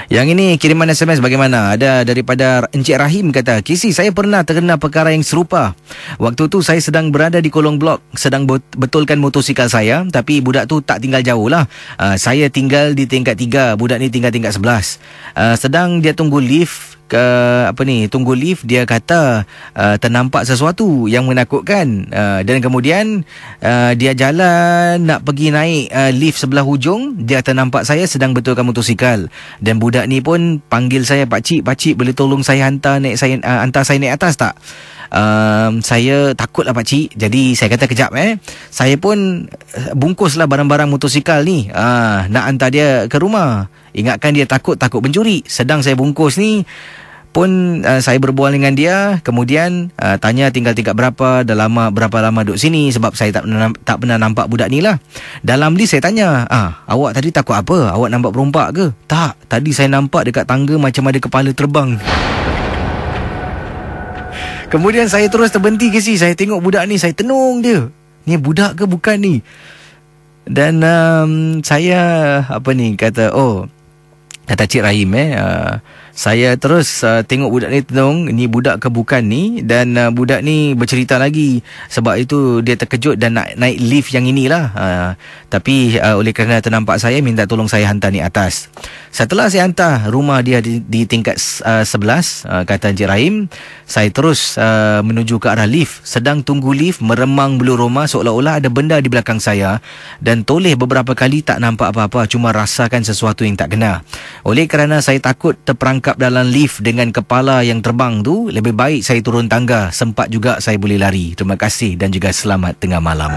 Yang ini kiriman SMS bagaimana? Ada daripada Encik Rahim kata, Kisi, saya pernah terkena perkara yang serupa. Waktu tu saya sedang berada di kolong blok, sedang betulkan motosikal saya, tapi budak tu tak tinggal jauh lah. Saya tinggal di tingkat 3, budak ni tinggal tingkat 11. Sedang dia tunggu lift, tunggu lift, dia kata ternampak sesuatu yang menakutkan, dan kemudian dia jalan nak pergi naik lift sebelah hujung, dia ternampak saya sedang betulkan motosikal, dan budak ni pun panggil saya, pakcik boleh tolong saya hantar saya naik atas tak? Saya takutlah pakcik, jadi saya kata kejap saya pun bungkuslah barang-barang motosikal ni, nak hantar dia ke rumah. Ingatkan dia takut pencuri. Sedang saya bungkus ni pun saya berbual dengan dia, kemudian tanya tinggal tingkat berapa, berapa lama duduk sini, sebab saya tak pernah nampak budak ni lah. Dalam list saya tanya, awak tadi takut apa? Awak nampak perompak ke? Tak, tadi saya nampak dekat tangga macam ada kepala terbang. Kemudian saya terus terbenti, Kesi. Saya tengok budak ni, saya tenung dia. Ni budak ke bukan ni? Dan saya kata Cik Rahim, saya terus tengok budak ni tenung, ni budak ke bukan ni. Dan budak ni bercerita lagi, sebab itu dia terkejut dan nak naik lift yang inilah. Tapi oleh kerana ternampak saya, minta tolong saya hantar ni atas. Setelah saya hantar, rumah dia di tingkat 11, kata Encik Rahim, saya terus menuju ke arah lift. Sedang tunggu lift, meremang bulu roma seolah-olah ada benda di belakang saya, dan toleh beberapa kali tak nampak apa-apa, cuma rasakan sesuatu yang tak kena. Oleh kerana saya takut terperangkap dalam lift dengan kepala yang terbang tu, lebih baik saya turun tangga. Sempat juga saya boleh lari. Terima kasih dan juga selamat tengah malam.